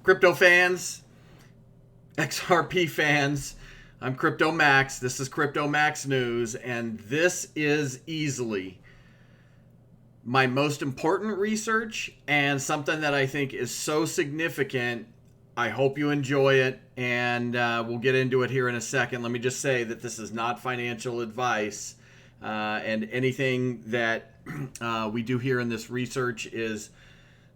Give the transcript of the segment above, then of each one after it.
Crypto fans, XRP fans, I'm Cryptomaxx. This is Cryptomaxxnews, and this is easily my most important research and something that I think is so significant. I hope you enjoy it, and we'll get into it here in a second. Let me just say that this is not financial advice, and anything that we do here in this research is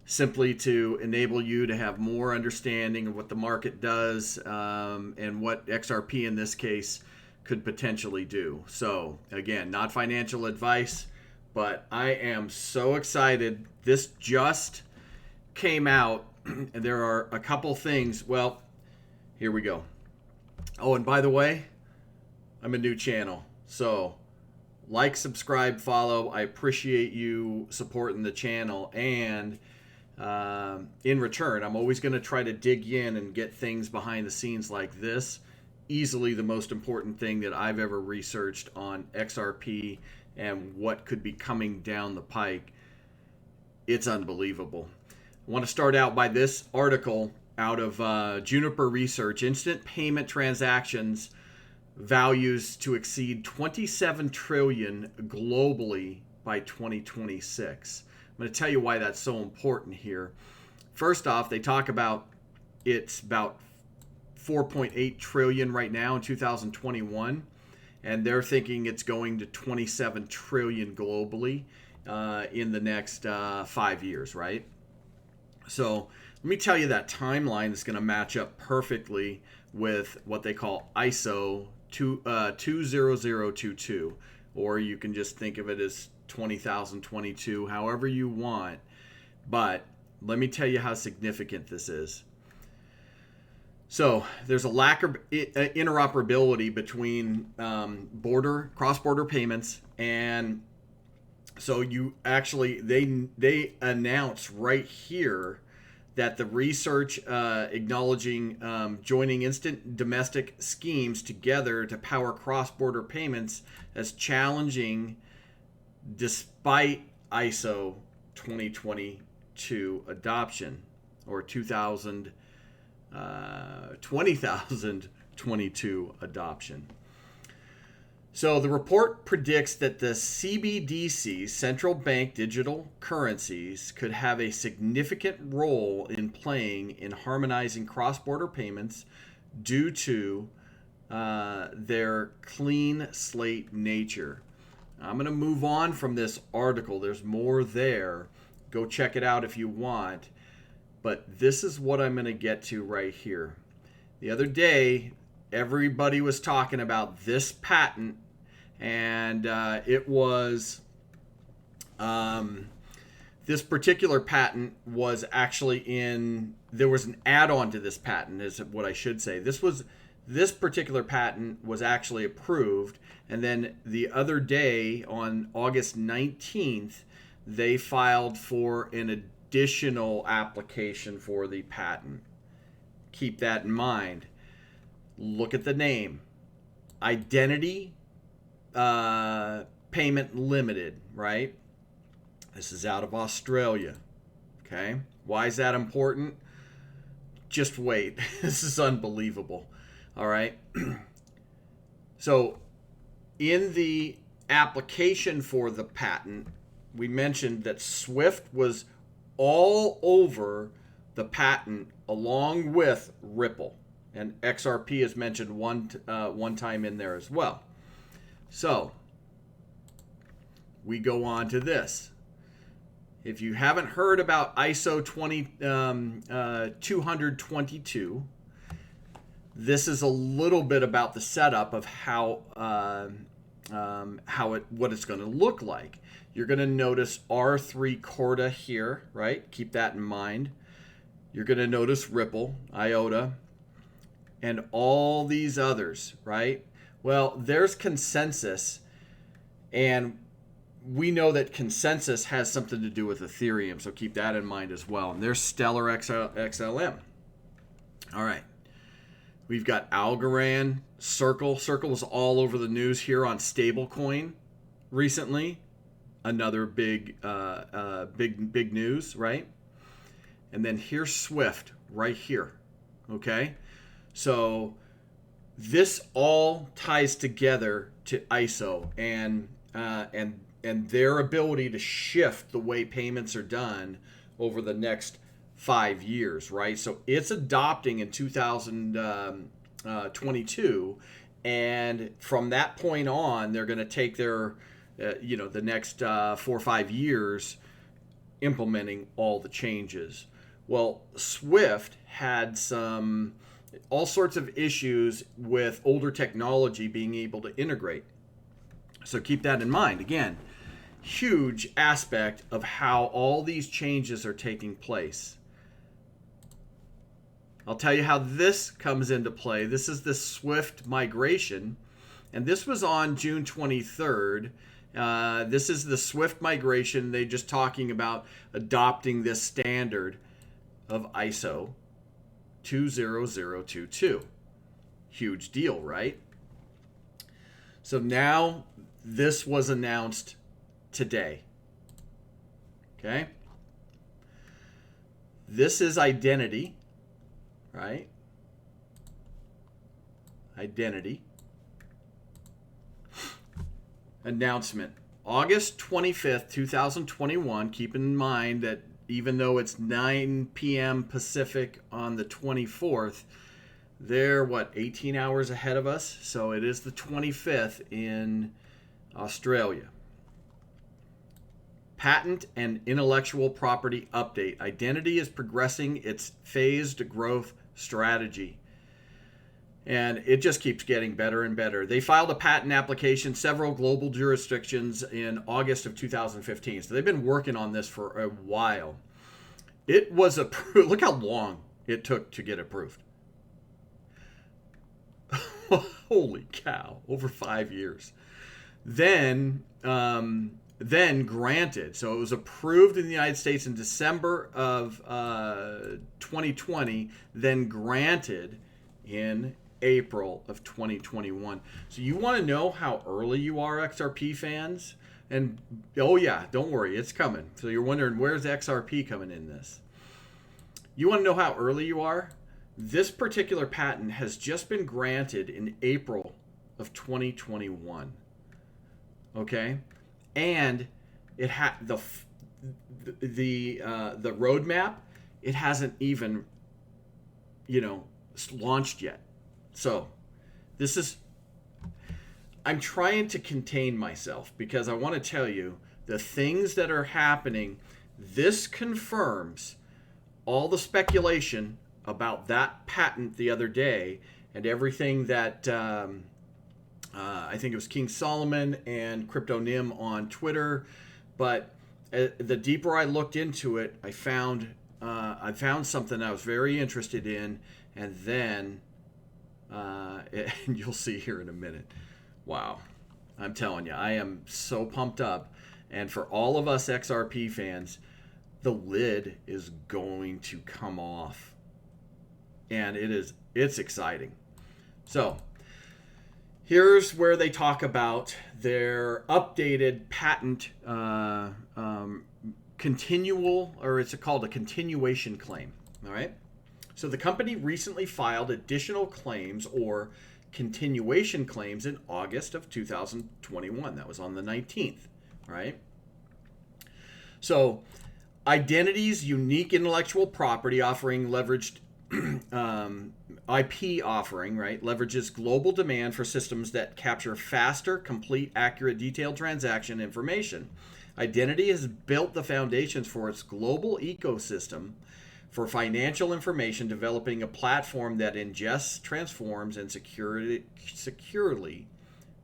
simply to enable you to have more understanding of what the market does and what XRP in this case could potentially do. So again, not financial advice, but I am so excited. This just came out, and there are a couple things. Well, here we go. Oh, and by the way, I'm a new channel, so like, subscribe, follow. I appreciate you supporting the channel, and in return, I'm always going to try to dig in and get things behind the scenes like this. Easily the most important thing that I've ever researched on XRP and what could be coming down the pike. It's unbelievable. I want to start out by this article out of Juniper Research. Instant payment transactions values to exceed 27 trillion globally by 2026. I'm going to tell you why that's so important here. First off, they talk about it's about 4.8 trillion right now in 2021, and they're thinking it's going to 27 trillion globally in the next 5 years, right? So let me tell you that timeline is going to match up perfectly with what they call ISO 20022, or you can just think of it as 20,022, however you want. But let me tell you how significant this is. So there's a lack of interoperability between cross-border payments, and so you actually they announce right here that the research acknowledging joining instant domestic schemes together to power cross-border payments as challenging despite ISO 2022 adoption, or 2022 adoption. So the report predicts that the CBDC's central bank digital currencies could have a significant role in playing in harmonizing cross-border payments due to their clean slate nature. I'm going to move on from this article. There's more there. Go check it out if you want. But this is what I'm going to get to right here. The other day, everybody was talking about this patent, and it was this particular patent was actually there was an add-on to this patent, is what I should say. This particular patent was actually approved, and then the other day on August 19th, they filed for an additional application for the patent. Keep that in mind. Look at the name. Identitii Payment Limited, right? This is out of Australia. Okay? Why is that important? Just wait. This is unbelievable. All right? So in the application for the patent, we mentioned that SWIFT was all over the patent along with Ripple, and XRP is mentioned one time in there as well. So we go on to this. If you haven't heard about ISO 20022, this is a little bit about the setup of what it's going to look like. You're going to notice R3 Corda here, right? Keep that in mind. You're going to notice Ripple, IOTA, and all these others, right? Well, there's Consensus, and we know that Consensus has something to do with Ethereum, so keep that in mind as well. And there's Stellar XLM. All right. We've got Algorand, Circle. Circle was all over the news here on stablecoin recently. Another big news, right? and then here's SWIFT right here. Okay, so this all ties together to ISO and their ability to shift the way payments are done over the next 5 years, right? So it's adopting in 2022, and from that point on, they're going to take their, the next 4 or 5 years implementing all the changes. Well, SWIFT had all sorts of issues with older technology being able to integrate. So keep that in mind. Again, huge aspect of how all these changes are taking place. I'll tell you how this comes into play. This is the SWIFT migration, and this was on June 23rd. This is the SWIFT migration. They're just talking about adopting this standard of ISO 20022. Huge deal, right? So now this was announced today. Okay? This is Identity, right? Identity. Announcement. August 25th, 2021. Keep in mind that even though it's 9 p.m. Pacific on the 24th, they're 18 hours ahead of us? So it is the 25th in Australia. Patent and intellectual property update. Identity is progressing its phased growth strategy. And it just keeps getting better and better. They filed a patent application, several global jurisdictions in August of 2015. So they've been working on this for a while. It was approved. Look how long it took to get approved. Holy cow, over 5 years. Then granted. So it was approved in the United States in December of 2020, then granted in April of 2021. So you want to know how early you are, XRP fans? And oh yeah, don't worry, it's coming. So you're wondering, where's XRP coming in this? You want to know how early you are? This particular patent has just been granted in April of 2021. Okay? And it had the roadmap, it hasn't even launched yet. So this is, I'm trying to contain myself because I want to tell you the things that are happening. This confirms all the speculation about that patent the other day and everything that I think it was King Solomon and CryptoNim on Twitter. But the deeper I looked into it, I found something I was very interested in, and then and you'll see here in a minute. Wow, I'm telling you, I am so pumped up. And for all of us XRP fans, the lid is going to come off, and it's exciting. So here's where they talk about their updated patent continual, or it's called a continuation claim. All right. So the company recently filed additional claims or continuation claims in August of 2021. That was on the 19th, right? So Identity's unique intellectual property offering leveraged IP offering, right, leverages global demand for systems that capture faster, complete, accurate, detailed transaction information. Identity has built the foundations for its global ecosystem for financial information, developing a platform that ingests, transforms, and securely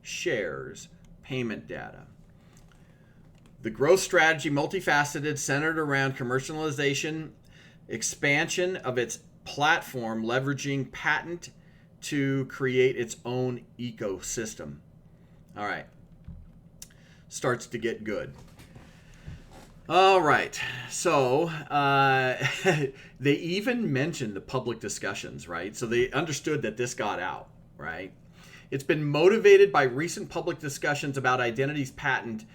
shares payment data. The growth strategy, multifaceted, centered around commercialization, expansion of its platform, leveraging patent to create its own ecosystem. All right. Starts to get good. All right. So they even mentioned the public discussions, right? So they understood that this got out, right? It's been motivated by recent public discussions about Identity's patent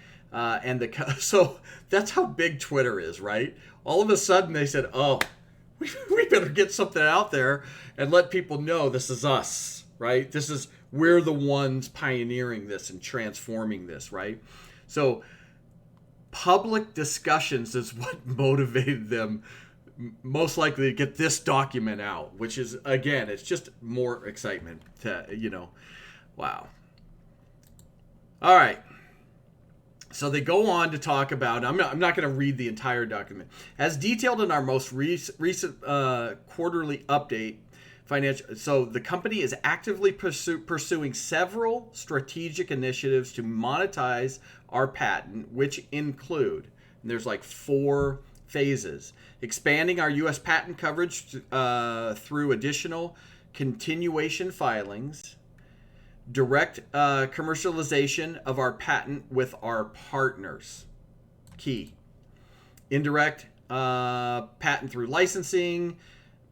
so that's how big Twitter is, right? All of a sudden they said, oh, we better get something out there and let people know this is us, right? We're the ones pioneering this and transforming this, right? So public discussions is what motivated them most likely to get this document out, which is, again, it's just more excitement to, wow. All right. So they go on to talk about, I'm not going to read the entire document. As detailed in our most recent quarterly update, so the company is actively pursuing several strategic initiatives to monetize our patent, which include, and there's like 4 phases: expanding our U.S. patent coverage through additional continuation filings, direct commercialization of our patent with our partners, key, indirect patent through licensing,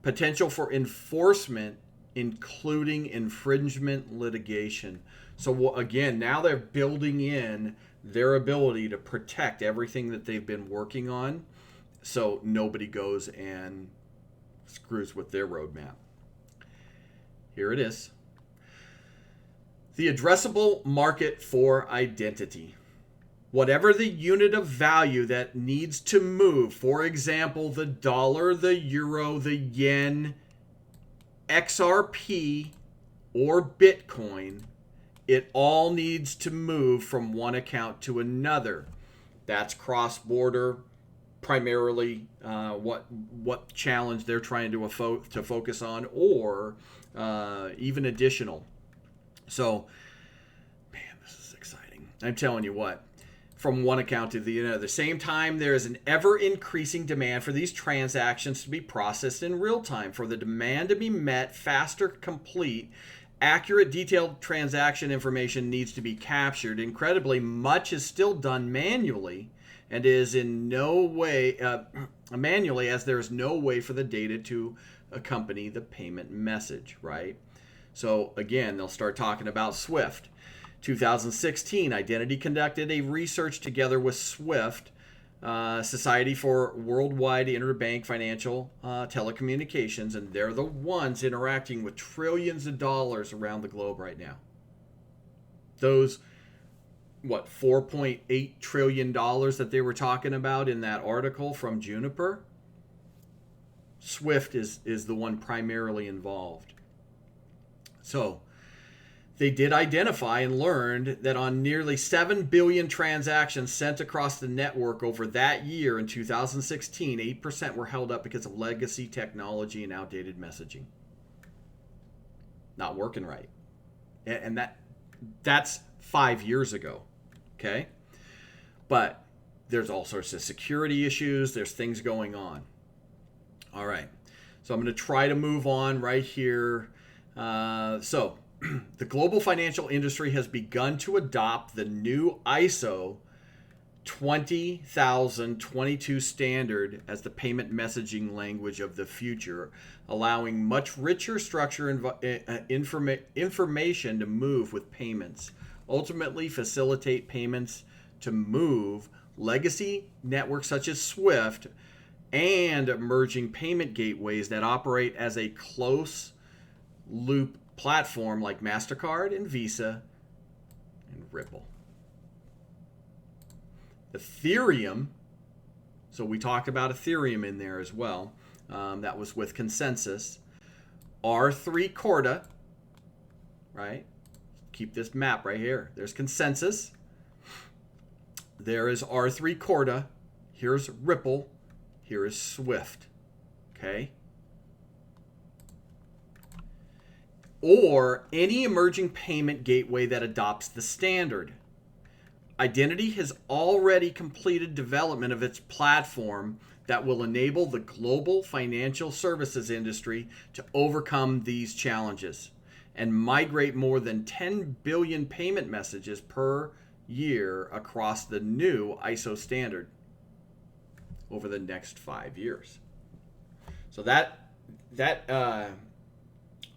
potential for enforcement, including infringement litigation. So again, now they're building in their ability to protect everything that they've been working on, so nobody goes and screws with their roadmap. Here it is. The addressable market for identity. Whatever the unit of value that needs to move, for example, the dollar, the euro, the yen, XRP, or Bitcoin, it all needs to move from one account to another. That's cross-border, primarily what challenge they're trying to focus on, or even additional. So, man, this is exciting. I'm telling you what. From one account to the other. At the same time, there is an ever-increasing demand for these transactions to be processed in real time. For the demand to be met, faster, complete, accurate, detailed transaction information needs to be captured. Incredibly, much is still done manually and is in no way, manually, as there is no way for the data to accompany the payment message, right? So again, they'll start talking about SWIFT. 2016, Identity conducted a research together with SWIFT, Society for Worldwide Interbank Financial Telecommunications, and they're the ones interacting with trillions of dollars around the globe right now. Those, $4.8 trillion that they were talking about in that article from Juniper? SWIFT is the one primarily involved. So, they did identify and learned that on nearly 7 billion transactions sent across the network over that year in 2016, 8% were held up because of legacy technology and outdated messaging. Not working right. And that's 5 years ago, okay? But there's all sorts of security issues. There's things going on. All right. So I'm going to try to move on right here. The global financial industry has begun to adopt the new ISO 20022 standard as the payment messaging language of the future, allowing much richer structure and information to move with payments, ultimately facilitate payments to move legacy networks such as SWIFT and emerging payment gateways that operate as a close loop platform like MasterCard and Visa and Ripple. Ethereum, so we talked about Ethereum in there as well. That was with consensus. R3 Corda, right? Keep this map right here. There's consensus. There is R3 Corda. Here's Ripple. Here is SWIFT. Okay? Or any emerging payment gateway that adopts the standard. Identity has already completed development of its platform that will enable the global financial services industry to overcome these challenges and migrate more than 10 billion payment messages per year across the new ISO standard over the next 5 years. So that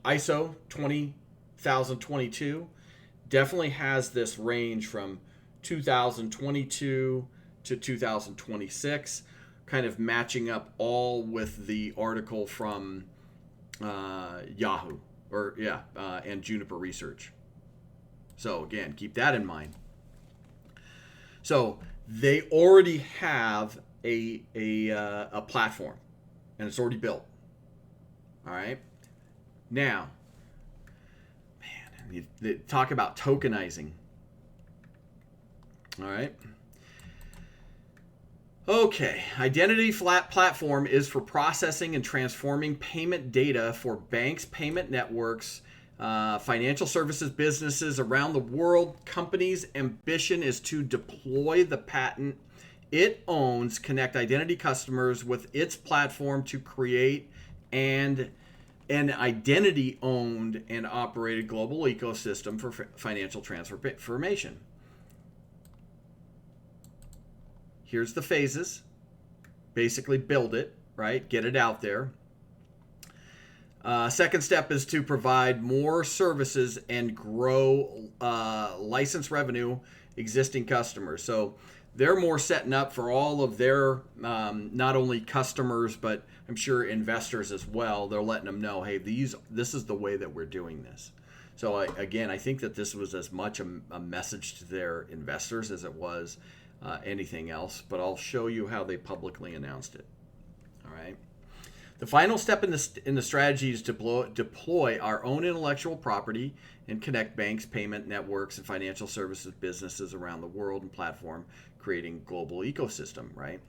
ISO 20022 definitely has this range from 2022 to 2026. kind of matching up all with the article from Yahoo and Juniper Research. So again, keep that in mind. So they already have a platform, and it's already built. All right. Now, man, they talk about tokenizing. All right. Okay, Identity platform is for processing and transforming payment data for banks, payment networks, financial services businesses around the world. Company's ambition is to deploy the patent it owns, connect identity customers with its platform to create an identity owned and operated global ecosystem for financial transformation. Here's the phases. Basically build it, right? Get it out there. Second step is to provide more services and grow license revenue existing customers. So they're more setting up for all of their not only customers, but I'm sure investors as well. They're letting them know, hey, this is the way that we're doing this. So I think that this was as much a message to their investors as it was anything else, but I'll show you how they publicly announced it. All right. The final step in the strategy is to deploy our own intellectual property and connect banks, payment networks, and financial services businesses around the world and platform, creating global ecosystem, right?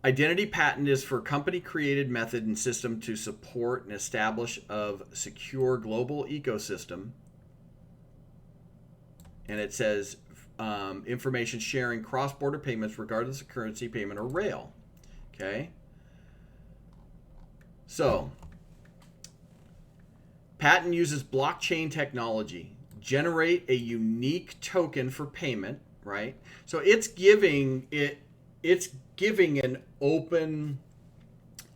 Identity patent is for company-created method and system to support and establish of secure global ecosystem. And it says information sharing cross-border payments regardless of currency, payment, or rail. Okay. So, patent uses blockchain technology, generate a unique token for payment, right? So it's giving an open.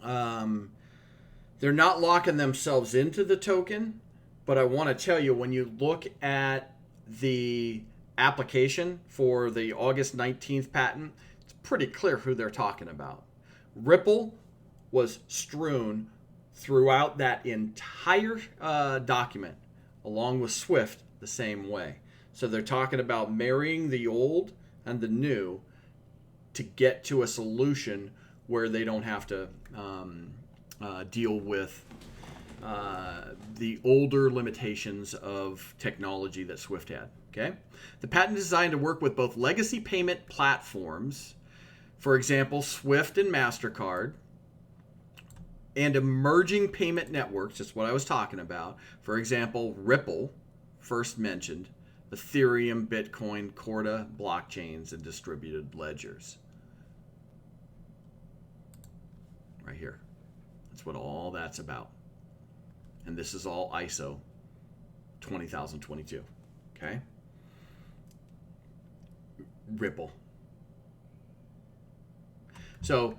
They're not locking themselves into the token, but I want to tell you, when you look at the application for the August 19th patent, it's pretty clear who they're talking about. Ripple was strewn throughout that entire document, along with SWIFT the same way. So they're talking about marrying the old and the new to get to a solution where they don't have to deal with the older limitations of technology that SWIFT had. Okay, the patent is designed to work with both legacy payment platforms, for example, SWIFT and MasterCard, and emerging payment networks. That's what I was talking about. For example, Ripple, first mentioned, Ethereum, Bitcoin, Corda, blockchains, and distributed ledgers. Right here. That's what all that's about. And this is all ISO 20022. Okay? Ripple. So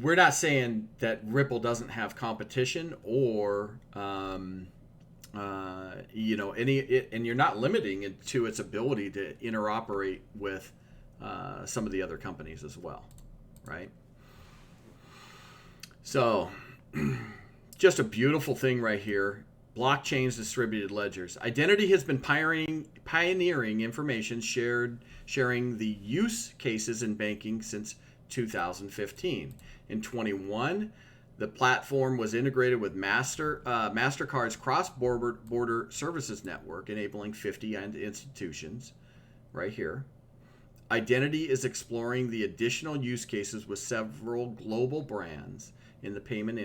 we're not saying that Ripple doesn't have competition or and you're not limiting it to its ability to interoperate with some of the other companies as well, right? So just a beautiful thing right here. Blockchains, distributed ledgers. Identity has been pioneering information sharing the use cases in banking since 2015. In 21, the platform was integrated with MasterCard's cross-border services network, enabling 50 institutions right here. Identity is exploring the additional use cases with several global brands in the payment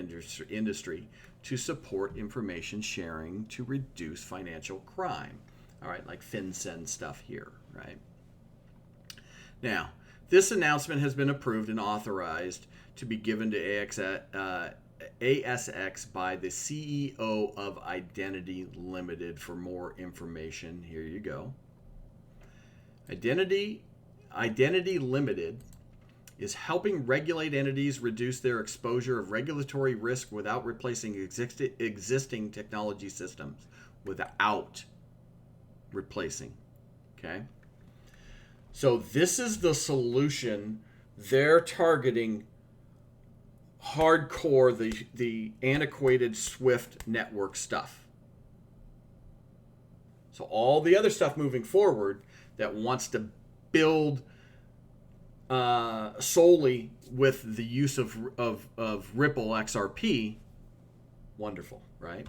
industry to support information sharing to reduce financial crime. All right, like FinCEN stuff here, right? Now, this announcement has been approved and authorized to be given to ASX by the CEO of Identity Limited. For more information, here you go. Identity Limited is helping regulate entities reduce their exposure of regulatory risk without replacing existing technology systems. Without replacing. Okay? So this is the solution. They're targeting hardcore, the antiquated SWIFT network stuff. So all the other stuff moving forward that wants to build solely with the use of Ripple XRP, wonderful, right?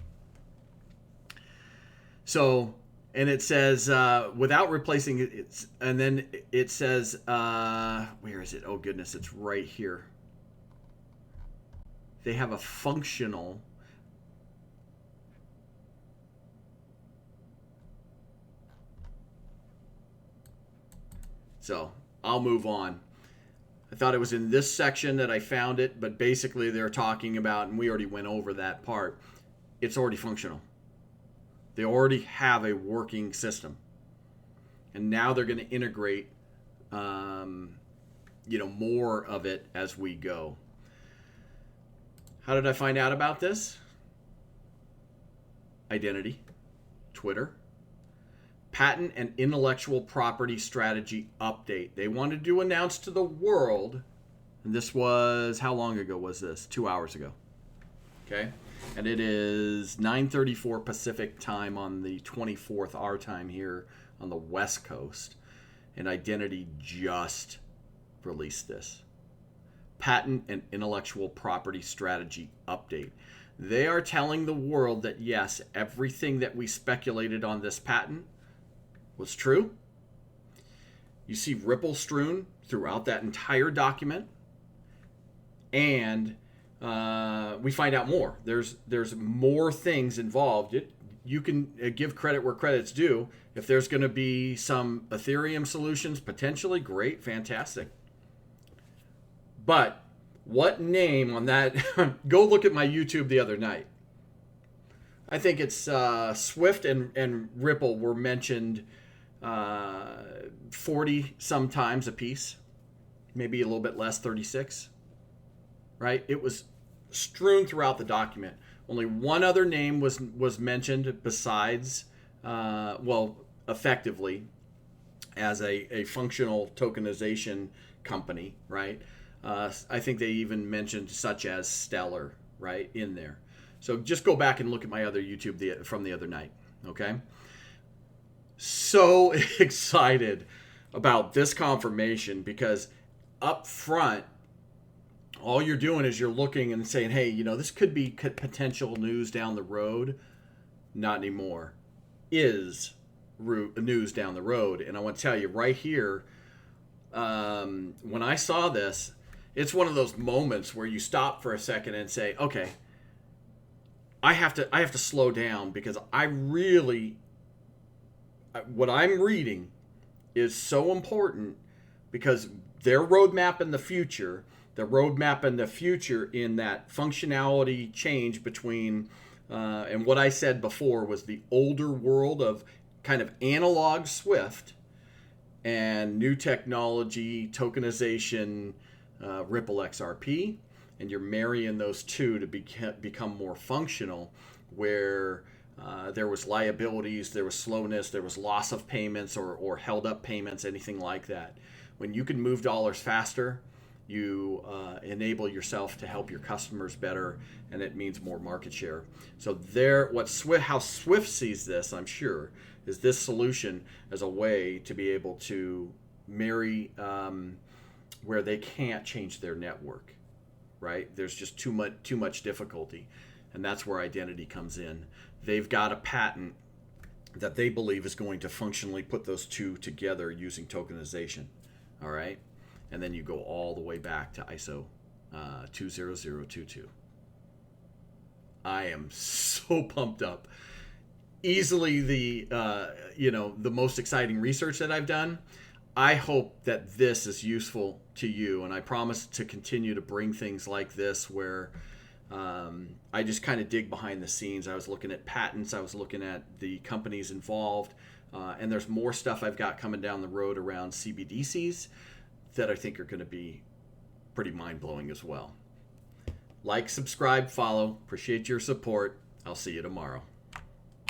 So, and it says without replacing it, and then it says where is it? Oh goodness, it's right here. They have a functional. So I'll move on. I thought it was in this section that I found it, but basically they're talking about, and we already went over that part, it's already functional. They already have a working system. And now they're going to integrate more of it as we go. How did I find out about this? Identity, Twitter, patent and intellectual property strategy update. They wanted to announce to the world, and this was, how long ago was this? 2 hours ago. Okay. And it is 9:34 Pacific time on the 24th our time here on the West Coast. And Identity just released this. Patent and intellectual property strategy update. They are telling the world that yes, everything that we speculated on this patent was true. You see Ripple strewn throughout that entire document. And we find out more. There's more things involved. You can give credit where credit's due. If there's going to be some Ethereum solutions, potentially, great, fantastic. But what name on that? Go look at my YouTube the other night. I think it's Swift and Ripple were mentioned 40 sometimes a piece, maybe a little bit less, 36. Right? It was strewn throughout the document. Only one other name was mentioned besides, effectively, as a functional tokenization company, right? I think they even mentioned such as Stellar, right, in there. So just go back and look at my other YouTube from the other night, okay? So excited about this confirmation because up front, all you're doing is you're looking and saying, hey, this could be potential news down the road. Not anymore. Is news down the road. And I want to tell you right here, when I saw this, it's one of those moments where you stop for a second and say, okay, I have to slow down because what I'm reading is so important because their roadmap in the future in that functionality change between, and what I said before was the older world of kind of analog SWIFT and new technology, tokenization, Ripple XRP, and you're marrying those two to become more functional where there was liabilities, there was slowness, there was loss of payments or held up payments, anything like that. When you can move dollars faster, you enable yourself to help your customers better, and it means more market share. So how Swift sees this, I'm sure, is this solution as a way to be able to marry where they can't change their network, right? There's just too much difficulty, and that's where Identity comes in. They've got a patent that they believe is going to functionally put those two together using tokenization, all right? And then you go all the way back to ISO 20022. I am so pumped up. Easily the most exciting research that I've done. I hope that this is useful to you, and I promise to continue to bring things like this where I just kind of dig behind the scenes. I was looking at patents. I was looking at the companies involved, and there's more stuff I've got coming down the road around CBDCs that I think are going to be pretty mind-blowing as well. Like, subscribe, follow. Appreciate your support. I'll see you tomorrow.